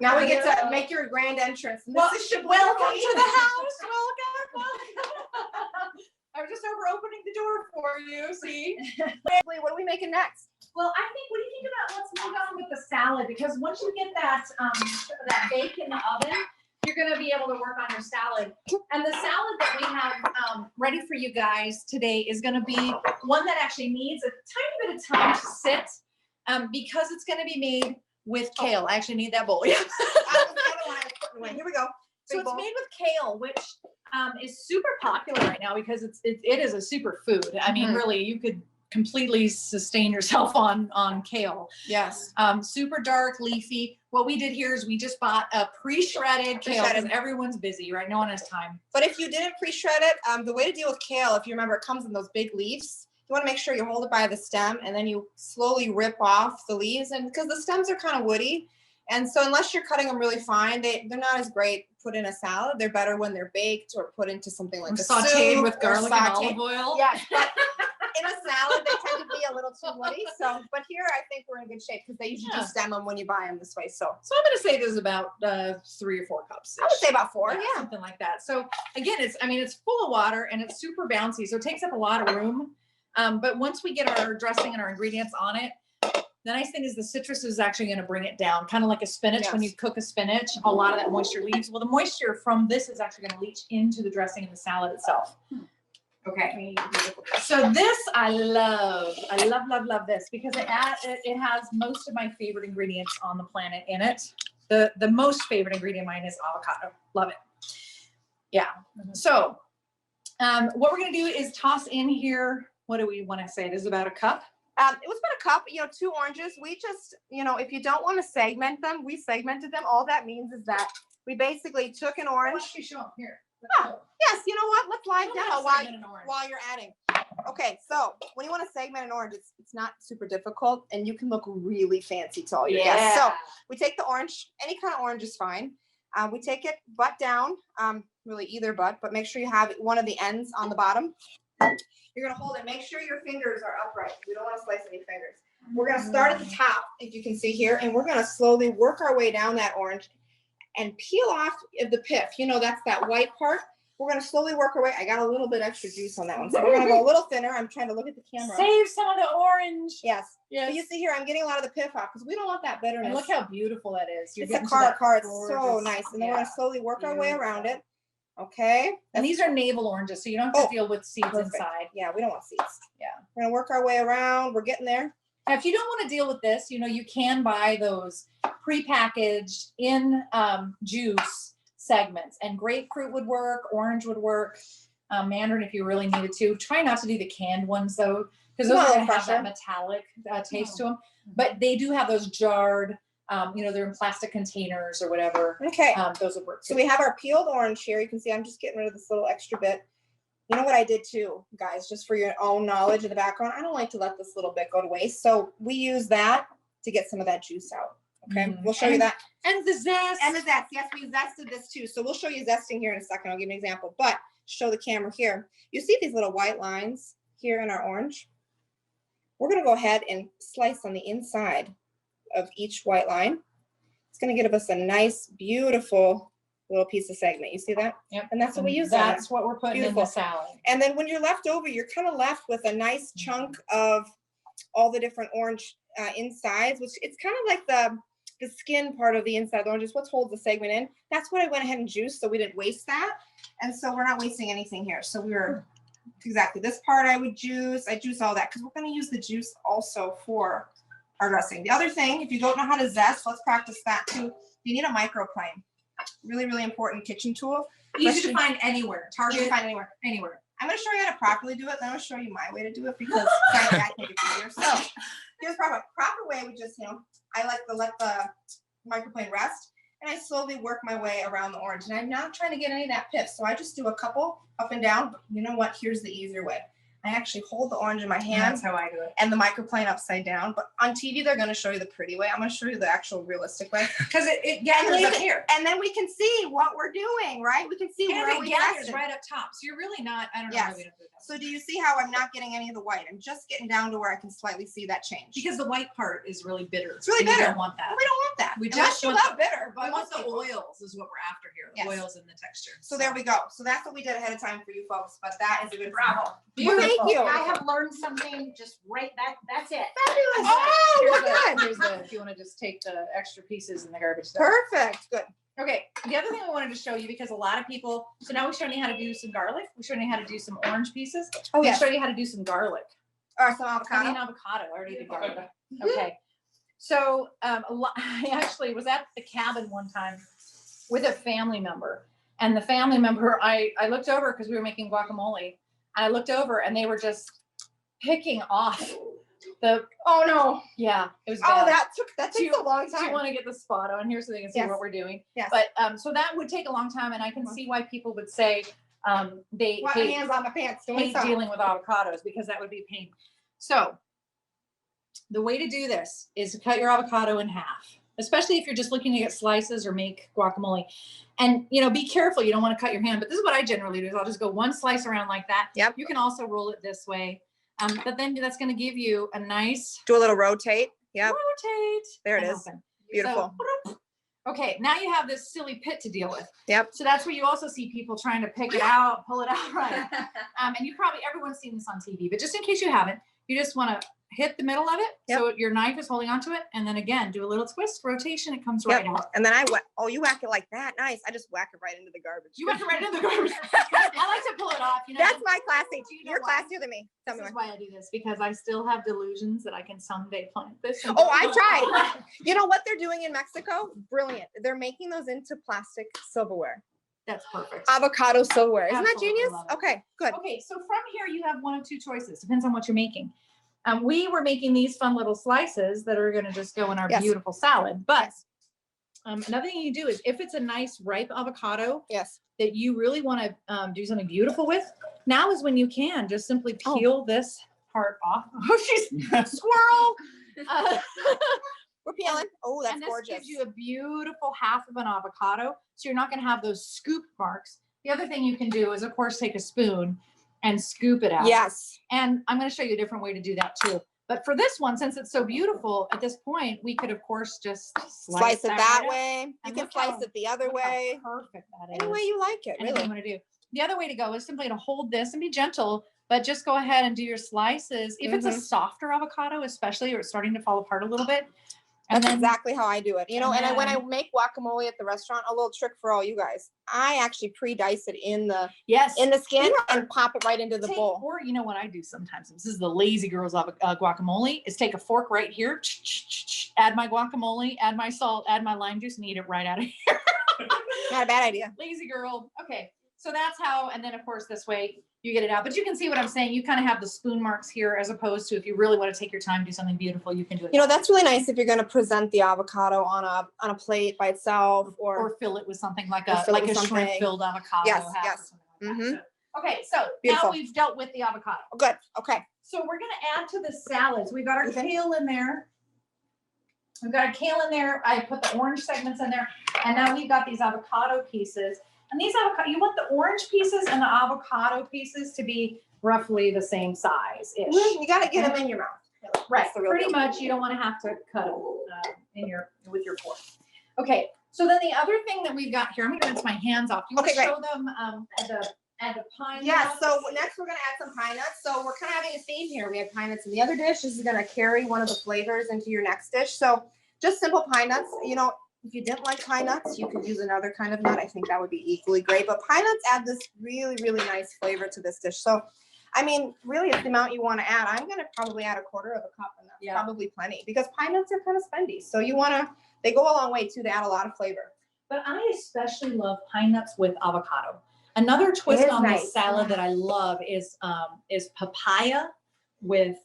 Now we get to make your grand entrance. Well, welcome to the house. Welcome. I was just over opening the door for you. See? What are we making next? Well, I think, what do you think about, let's move on with the salad, because once you get that bake in the oven, you're going to be able to work on your salad. And the salad that we have ready for you guys today is going to be one that actually needs a tiny bit of time to sit because it's going to be made with kale. I actually need that bowl. Yeah. Here we go. So it's made with kale, which is super popular right now because it is a super food. I mean, really, you could completely sustain yourself on kale. Yes. Super dark, leafy. What we did here is we just bought a pre-shredded kale because everyone's busy, right? No one has time. But if you didn't pre-shred it, the way to deal with kale, if you remember, it comes in those big leaves. You want to make sure you hold it by the stem and then you slowly rip off the leaves, and because the stems are kind of woody. And so unless you're cutting them really fine, they're not as great put in a salad. They're better when they're baked or put into something like a sauteed soup with garlic and olive oil. Yes, but in a salad, they tend to be a little too woody. So, but here I think we're in good shape because they usually just stem them when you buy them this way. So I'm going to say there's about 3 or 4 cups. I would say about 4, yeah, something like that. So again, it's full of water and it's super bouncy, so it takes up a lot of room. But once we get our dressing and our ingredients on it, the nice thing is the citrus is actually going to bring it down, kind of like a spinach. Yes. When you cook a spinach, a lot of that moisture leaves. Well, the moisture from this is actually going to leach into the dressing and the salad itself. Okay. So this I love. I love this because it has most of my favorite ingredients on the planet in it. The most favorite ingredient of mine is avocado. Love it. Yeah. So what we're going to do is toss in here. What do we want to say? This is about a cup. It was about a cup, 2 oranges. We just, if you don't want to segment them, we segmented them. All that means is that we basically took an orange. Why don't you show them here? Yes, you know what? Let's live demo while you're adding. Okay, so when you want to segment an orange, it's not super difficult, and you can look really fancy to all your guests. So we take the orange, any kind of orange is fine. We take it butt down, really either butt, but make sure you have one of the ends on the bottom. You're going to hold it. Make sure your fingers are upright. We don't want to slice any fingers. We're going to start at the top, if you can see here, and we're going to slowly work our way down that orange and peel off the pith. That's that white part. We're going to slowly work our way. I got a little bit extra juice on that one, so we're going to go a little thinner. I'm trying to look at the camera. Save some of the orange. Yes. But you see here, I'm getting a lot of the pith off because we don't want that bitterness. And look how beautiful that is. It's a car. It's so nice. And then we're going to slowly work our way around it. Okay. And these are navel oranges, so you don't have to deal with seeds inside. Yeah, we don't want seeds. Yeah. We're going to work our way around. We're getting there. Now, if you don't want to deal with this, you can buy those prepackaged in juice segments, and grapefruit would work, orange would work, mandarin if you really needed to. Try not to do the canned ones though, because those are going to have that metallic taste to them. But they do have those jarred. They're in plastic containers or whatever. Okay. Those would work too. So we have our peeled orange here. You can see I'm just getting rid of this little extra bit. You know what I did too, guys, just for your own knowledge of the background, I don't like to let this little bit go to waste. So we use that to get some of that juice out. Okay. We'll show you that. And the zest. And the zest. Yes, we zested this too. So we'll show you zesting here in a second. I'll give you an example, but show the camera here. You see these little white lines here in our orange? We're going to go ahead and slice on the inside of each white line. It's going to give us a nice, beautiful little piece of segment. You see that? Yep. And that's what we use. That's what we're putting in the salad. And then when you're left over, you're kind of left with a nice chunk of all the different orange insides, which it's kind of like the skin part of the inside of the orange is what holds the segment in. That's what I went ahead and juiced, so we didn't waste that. And so we're not wasting anything here. So we were exactly this part I would juice. I juice all that because we're going to use the juice also for our dressing. The other thing, if you don't know how to zest, let's practice that too. You need a microplane. Really, really important kitchen tool. Easy to find anywhere. Easy to find anywhere. Anywhere. I'm going to show you how to properly do it. Then I'm going to show you my way to do it because frankly, I think it's easier. So here's the proper way. We just, I like to let the microplane rest, and I slowly work my way around the orange. And I'm not trying to get any of that pith. So I just do a couple up and down. But you know what? Here's the easier way. I actually hold the orange in my And hand that's how I do it. and the microplane upside down. But on TV, they're going to show you the pretty way. I'm going to show you the actual realistic way. Because it gathers up here. And then we can see what we're doing, right? We can see And where it we gathers rested. right up top. So you're really not, I don't know Yes. how we don't do that. So do you see how I'm not getting any of the white? I'm just getting down to where I can slightly see that change. Because the white part is really bitter. It's really and we bitter. don't want that. We don't want that. We Unless just you want love bitter, but We want most the people- oils is what we're after here. The Yes. oils and the texture. So there we go. So that's what we did ahead of time for you folks. But that is a good bravo. Beautiful. Well, thank you. I have learned something just right, that's it. Fabulous. Oh, Here's we're the- good. Here's the, if you want to just take the extra pieces in the garbage. dump. Perfect. Good. Okay, the other thing I wanted to show you, because a lot of people, so now we're showing you how to do some garlic. We're showing you how to do some orange pieces. Oh, We're yes. show you how to do some garlic. Or some I mean, avocado. avocado. I already did garlic. Okay. So I actually was at the cabin one time with a family member. And the family member, I looked over because we were making guacamole. And I looked over and they were just picking off the, Oh no. yeah, it was Oh, bad. that Do takes a long Do you time. want to get the spot on here so they can see Yes. what we're doing? Yes. But so that would take a long time, and I can see why people would say they Why my hate, hands on my pants doing hate something. dealing with avocados, because that would be a pain. So the way to do this is to cut your avocado in half, especially if you're just looking to get slices or make guacamole. And be careful, you don't want to cut your hand, but this is what I generally do, is I'll just go one slice around like that. Yep. You can also roll it this way. But then that's going to give you a nice Do a little rotate. Yep. rotate. There it and is. open. Beautiful. So, okay, now you have this silly pit to deal with. Yep. So that's where you also see people trying to pick it out, pull it out, right? And everyone's seen this on TV, but just in case you haven't, you just want to hit the middle of it. Yep. So your knife is holding onto it. And then again, do a little twist, rotation, it comes right Yep. out. And then you whack it like that. Nice. I just whack it right into the garbage. You went right in the garbage. I like to pull it off. That's my classy. Do you know You're why? classier than me. Tell This me is why. why I do this, because I still have delusions that I can someday plant this. and- Oh, I tried. You know what they're doing in Mexico? Brilliant. They're making those into plastic silverware. That's perfect. Avocado silverware. Isn't that Absolutely genius? love it. Okay, good. Okay, so from here you have one of two choices. Depends on what you're making. We were making these fun little slices that are going to just go in our Yes. beautiful salad. But Yes. another thing you do is, if it's a nice ripe avocado Yes. that you really want to do something beautiful with, now is when you can just simply Oh. peel this part off. Oh, she's squirrel. We're peeling. Oh, that's And this gorgeous. gives you a beautiful half of an avocado. So you're not going to have those scoop marks. The other thing you can do is, of course, take a spoon and scoop it out. Yes. And I'm going to show you a different way to do that too. But for this one, since it's so beautiful, at this point, we could, of course, just Slice it that right up. way. You And can look how- slice it the other Look how way. perfect that is. Any way you like it, Anything really. you want to do. The other way to go is simply to hold this and be gentle, but just go ahead and do your slices. If it's a Mhm. softer avocado, especially, or it's starting to fall apart a little bit. And That's then exactly how I do it. and When I then- make guacamole at the restaurant, a little trick for all you guys. I actually pre-dice it in the yes, skin and pop it right into the bowl. Or you know what I do sometimes? This is the lazy girls of guacamole. Is take a fork right here, add my guacamole, add my salt, add my lime juice, and eat it right out of here. Not a bad idea. Lazy girl. Okay, so that's how. And then of course this way you get it out. But you can see what I'm saying. You kind of have the spoon marks here, as opposed to, if you really want to take your time, do something beautiful, you can do it. That's really nice if you're going to present the avocado on a plate by itself, or fill it with something like Or a fill it with shrimp something. filled avocado. Yes, half or yes. something like that. Mhm. So, okay, so Beautiful. now we've dealt with the avocado. Good. Okay. So we're going to add to the salads. We've got our Okay. kale in there. We've got a kale in there. I put the orange segments in there. And now we've got these avocado pieces. And these avocado, you want the orange pieces and the avocado pieces to be roughly the same size-ish. You got to get them in your mouth. Right, That's the real pretty deal. much. You don't want to have to cut them with your fork. Okay, so then the other thing that we've got here, I'm going to rinse my hands off. You want Okay, to great. show them at the pine Yeah, nuts? so next we're gonna add some pine nuts. So we're kind of having a theme here. We have pine nuts in the other dish. This is gonna carry one of the flavors into your next dish. So just simple pine nuts. If you didn't like pine nuts, you could use another kind of nut. I think that would be equally great. But pine nuts add this really, really nice flavor to this dish. So, really, it's the amount you want to add. I'm gonna probably add a quarter of a cup, and that's probably plenty, because pine nuts are kind of spendy. So they go a long way too to add a lot of flavor. But I especially love pine nuts with avocado. Another twist is on nice. this salad that I love is papaya with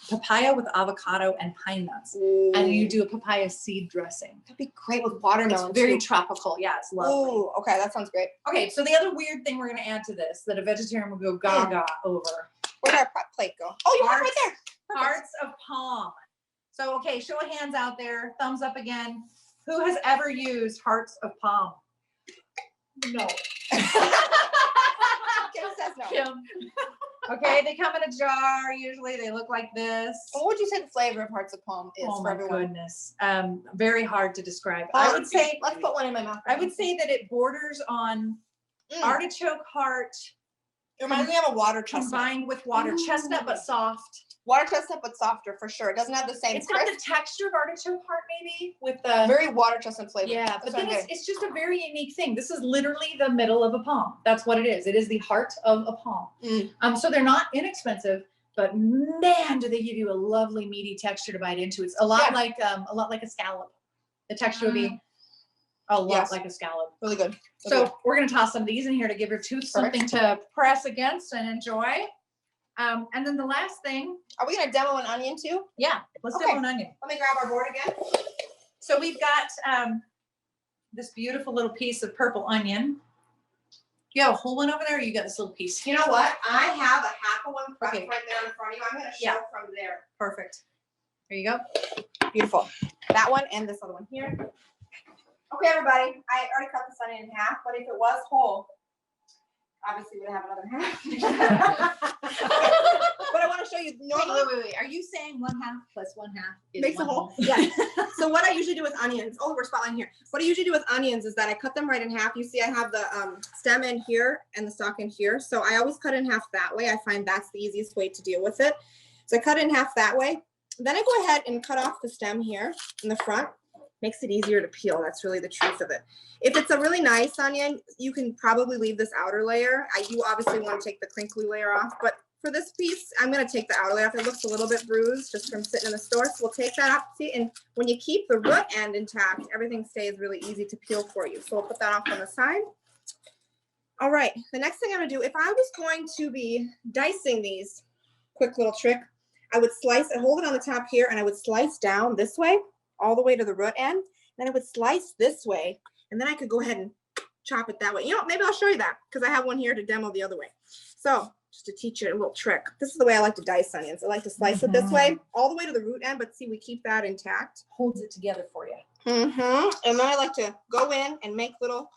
papaya with avocado and pine nuts. Ooh. And you do a papaya seed dressing. That'd be great with watermelon. It's very too. tropical. Yeah, it's lovely. Ooh, okay, that sounds great. Okay, so the other weird thing we're gonna add to this that a vegetarian will go gaga over. Where'd our prep plate go? Oh, you have it right there. Perfect. Hearts of palm. So, okay, show of hands out there. Thumbs up again. Who has ever used hearts of palm? No. Kim says no. Kim. Okay, they come in a jar. Usually they look like this. What would you say the flavor of hearts of palm is Oh for my everyone? goodness. Very hard to describe. I would say, let's put one in my mouth. I would say that it borders on artichoke heart It reminds me of a water chestnut. combined with water chestnut, but soft. Water chestnut, but softer for sure. It doesn't have the same It's got crisp. the texture of artichoke heart maybe with the Very water chestnut flavor. yeah, That's but what then I'm it's just a very unique thing. This is literally the middle of a palm. That's what it is. It is the heart of a palm. So they're not inexpensive, but man, do they give you a lovely meaty texture to bite into. It's a lot like a scallop. The texture would be a lot like a scallop. really good. So we're gonna toss some of these in here to give your tooth something to press against and enjoy. And then the last thing. Are we gonna demo an onion too? Yeah, let's Okay. demo an onion. Let me grab our board again. So we've got this beautiful little piece of purple onion. You have a whole one over there, or you got this little piece? You know what? I have a half of one prepped Okay. right there in front of you. I'm gonna show from there. Perfect. There you go. Beautiful. That one and this other one here. Okay, everybody. I already cut this onion in half, but if it was whole, obviously we'd have another half. But I want to show you normally. Wait. Are you saying 1/2 plus 1/2 is Makes a one whole. Yeah. So what I usually do with onions, we're spotlighting here. What I usually do with onions is that I cut them right in half. You see I have the stem in here and the stalk in here. So I always cut in half that way. I find that's the easiest way to deal with it. So I cut it in half that way. Then I go ahead and cut off the stem here in the front. Makes it easier to peel. That's really the truth of it. If it's a really nice onion, you can probably leave this outer layer. You obviously want to take the crinkly layer off, but for this piece, I'm going to take the outer layer off. It looks a little bit bruised just from sitting in the store. So we'll take that off. See, and when you keep the root end intact, everything stays really easy to peel for you. So we'll put that off on the side. All right. The next thing I'm going to do, if I was going to be dicing these, quick little trick, I would slice and hold it on the top here, and I would slice down this way, all the way to the root end. Then I would slice this way, and then I could go ahead and chop it that way. You know, maybe I'll show you that because I have one here to demo the other way. So just to teach you a little trick. This is the way I like to dice onions. I like to slice it this way, all the way to the root end, but see, we keep that intact. Holds it together for you. And then I like to go in and make little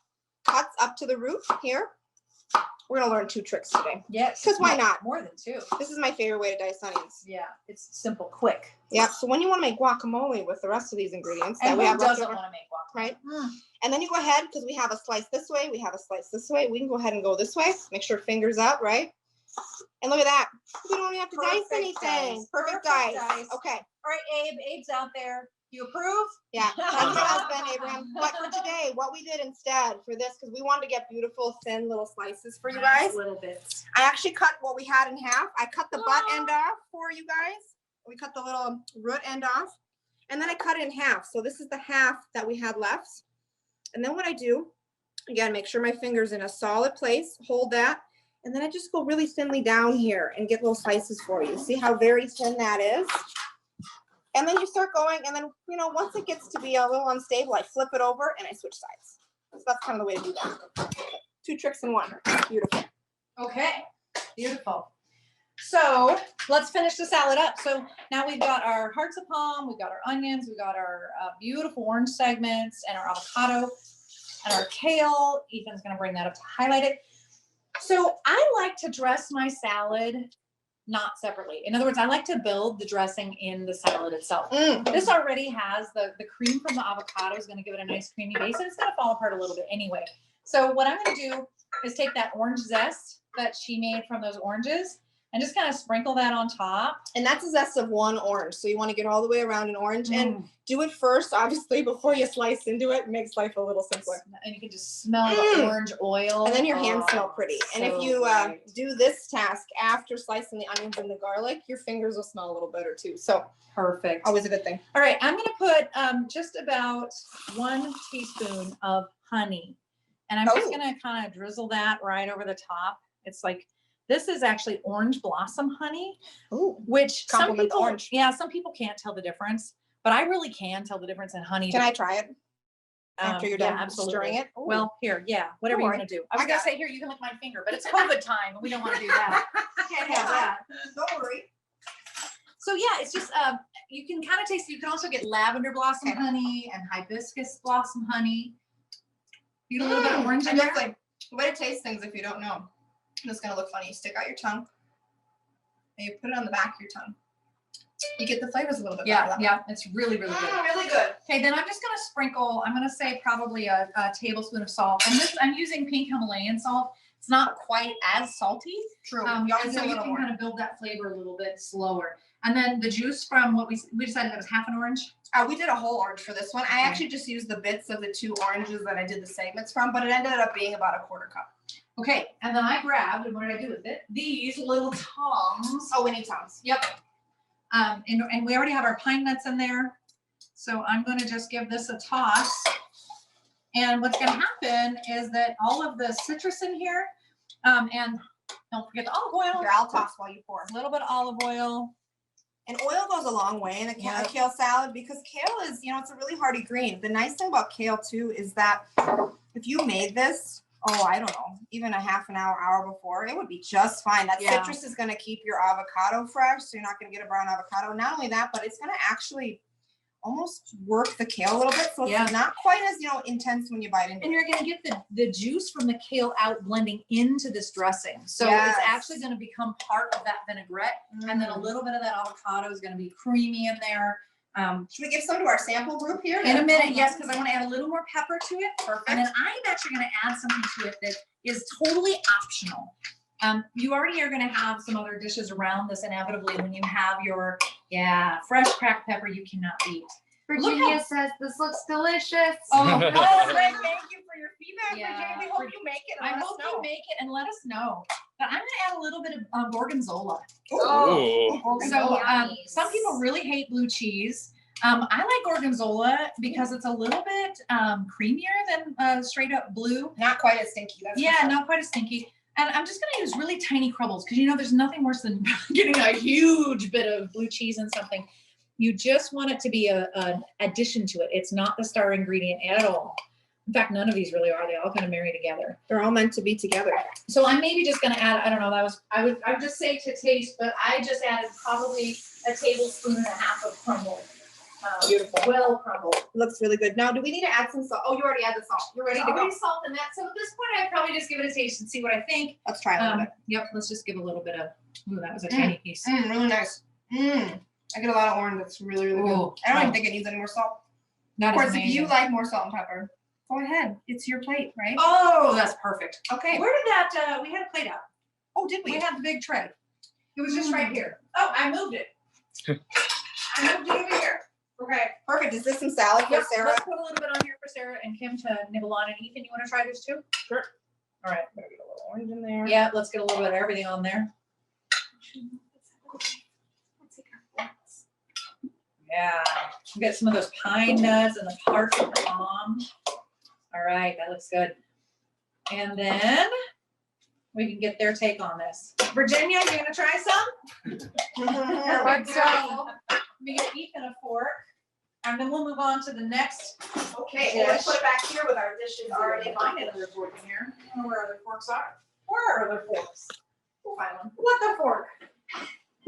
cuts up to the root here. We're gonna learn 2 tricks today. Yes. Because why not? More than 2. This is my favorite way to dice onions. Yeah, it's simple, quick. Yeah. So when you want to make guacamole with the rest of these ingredients And that we who have left doesn't over, want to make guacamole? right? And then you go ahead, because we have a slice this way, we have a slice this way. We can go ahead and go this way. Make sure fingers up, right? And look at that. We don't even have to dice anything. Perfect dice. Okay. All right, Abe. Abe's out there. You approve? Yeah. That's your husband, Abraham. But for today, what we did instead for this, because we wanted to get beautiful, thin little slices for you guys. Little bits. I actually cut what we had in half. I cut the butt end off for you guys. We cut the little root end off. And then I cut it in half. So this is the half that we had left. And then what I do, again, make sure my finger's in a solid place. Hold that. And then I just go really thinly down here and get little slices for you. See how very thin that is? And then you start going, and then, you know, once it gets to be a little unstable, I flip it over and I switch sides. So that's kind of the way to do that. 2 tricks in 1. Beautiful. Okay, beautiful. So let's finish the salad up. So now we've got our hearts of palm, we've got our onions, we've got our beautiful orange segments, and our avocado, and our kale. Ethan's gonna bring that up to highlight it. So I like to dress my salad not separately. In other words, I like to build the dressing in the salad itself. This already has the cream from the avocado is going to give it a nice creamy base, and it's going to fall apart a little bit anyway. So what I'm going to do is take that orange zest that she made from those oranges and just kind of sprinkle that on top. And that's a zest of 1 orange. So you want to get all the way around an orange and do it first, obviously, before you slice into it. It makes life a little simpler. And you can just smell the orange oil. And then your hands smell pretty. And if you do this task after slicing the onions and the garlic, your fingers will smell a little better too. So perfect. Always a good thing. All right, I'm going to put just about 1 teaspoon of honey. And I'm just going to kind of drizzle that right over the top. It's like This is actually orange blossom honey, Ooh. which some Compliments people, orange. yeah, some people can't tell the difference, but I really can tell the difference in honey. Can I try it after you're done stirring it? Ooh. Well, here, yeah, whatever Don't you worry. want to do. I was I gonna got say here, you can lick my finger, but it's COVID time and we don't want to do that. Can't have that. Don't worry. So yeah, it's just you can kind of taste. You can also get lavender blossom honey and hibiscus blossom honey. You get a little bit of orange in there. Like the way to taste things, if you don't know, it's gonna look funny. You stick out your tongue and you put it on the back of your tongue. You get the flavors a little bit better. Yeah, it's really, really good. Really good. Okay, then I'm just gonna sprinkle. I'm gonna say probably a tablespoon of salt, and this I'm using pink Himalayan salt. It's not quite as salty. True. You always so do a you little can more. kind of build that flavor a little bit slower. And then the juice from what we decided that was half an orange. We did a whole orange for this one. I actually just used the bits of the 2 oranges that I did the segments from, but it ended up being about a 1/4 cup. Okay, and then I grabbed, and what did I do with it? These little tongs. Oh, we need tongs. Yep. And we already have our pine nuts in there. So I'm going to just give this a toss. And what's going to happen is that all of the citrus in here, and don't forget the olive oil. Here, I'll toss while you pour. A little bit of olive oil. And oil goes a long way in a Yep. kale salad because kale is, it's a really hearty green. The nice thing about kale too is that if you made this, I don't know, even a half an hour before, it would be just fine. That Yeah. citrus is going to keep your avocado fresh, so you're not going to get a brown avocado. Not only that, but it's going to actually almost work the kale a little bit, so Yeah. it's not quite as intense when you bite into And it. you're going to get the juice from the kale out blending into this dressing. So Yes. it's actually going to become part of that vinaigrette. And then a little bit of that avocado is going to be creamy in there. Should we give some to our sample group here? In a minute, yes, because I want to add a little more pepper to it. Perfect. And then I'm actually going to add something to it that is totally optional. You already are going to have some other dishes around this inevitably when you have your, fresh cracked pepper you cannot beat. Virginia says this looks delicious. Oh, Thank you for your feedback, Yeah. Virginia. We hope you make it. And I let us hope know. you make it and let us know. But I'm going to add a little bit of gorgonzola. Oh. So Yummies. some people really hate blue cheese. I like gorgonzola because it's a little bit creamier than straight up blue. Not quite as stinky. That's for Yeah, sure. not quite as stinky. And I'm just going to use really tiny crumbles because there's nothing worse than getting a huge bit of blue cheese in something. You just want it to be an addition to it. It's not the star ingredient at all. In fact, none of these really are. They all kind of marry together. They're all meant to be together. So I'm maybe just going to add, I don't know, I would just say to taste, but I just added probably a tablespoon and a half of crumble. Beautiful. Well crumbled. Looks really good. Now, do we need to add some salt? Oh, you already added the salt. You're ready to go. Already salt in that. So at this point, I'd probably just give it a taste and see what I think. Let's try a little bit. Yep, let's just give a little bit of, ooh, that was a tiny piece. Really nice. I get a lot of orange. That's really, really good. Ooh, I don't even wow. think it needs any more salt. That Of is course, if you amazing. like more salt and pepper, go ahead. It's your plate, right? Oh, that's perfect. Okay. Where did that, we had a plate out. Oh, did We we? had the big tray. It was just right here. Oh, I moved it. I moved it over here. Okay. Perfect. Is this some salad for Yep, Sarah? let's put a little bit on here for Sarah and Kim to nibble on. And Ethan, you want to try this too? Sure. All right. Better get a little orange in there. Yeah, let's get a little bit of everything on there. Yeah, we got some of those pine nuts and the parts of the palm. All right, that looks good. And then we can get their take on this. Virginia, you gonna try some? Let's go. We get Ethan a fork, and then we'll move on to the next. Okay, well, let's put it back here with our dishes Already already. find another fork in here. I don't know where other forks are. Where are other forks? We'll find one. What the fork?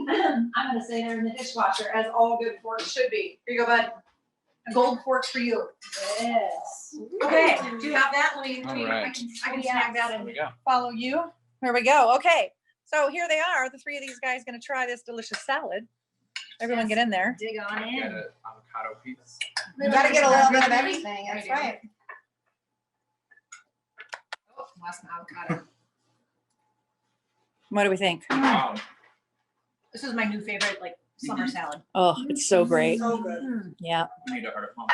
I'm gonna say they're in the dishwasher, as all good forks should be. Here you go, bud. A gold fork for you. Yes. Okay, do you have that? Let me, All right. I can snag that There and we go. follow you. Here we go. Okay, so here they are. The three of these guys gonna try this delicious salad. Everyone get in there. Dig on Get in. an avocado piece. You gotta get a little bit of everything. That's I do. right. Oh, lost my avocado. What do we think? Wow. This is my new favorite, like, summer salad. Oh, it's so great. So good. Yeah. You need a heart of palm.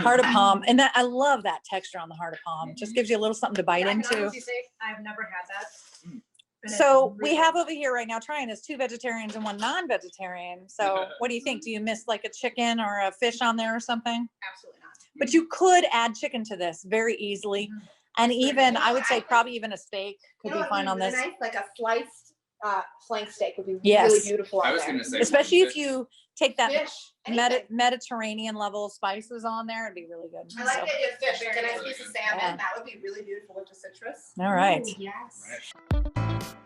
Heart of palm. And that I love that texture on the heart of palm. Just gives you a little something to bite I can into. honestly say I've never had that. And it's So we really have over here right now trying this 2 vegetarians and 1 non-vegetarian. So what do you think? Do you miss like a chicken or a fish on there or something? absolutely not. But you could add chicken to this very easily. And even, I would say probably even a steak could be fine on this. Nice, like a sliced flank steak would be really Yes. beautiful I on was there. gonna say. Especially if fish. you take that Fish, anything. Mediterranean level spices on there, it'd be really good. I like So, the idea of fish, like a nice Very piece of good. salmon, Yeah. that would be really beautiful with the citrus. all right. Ooh, yes. Right.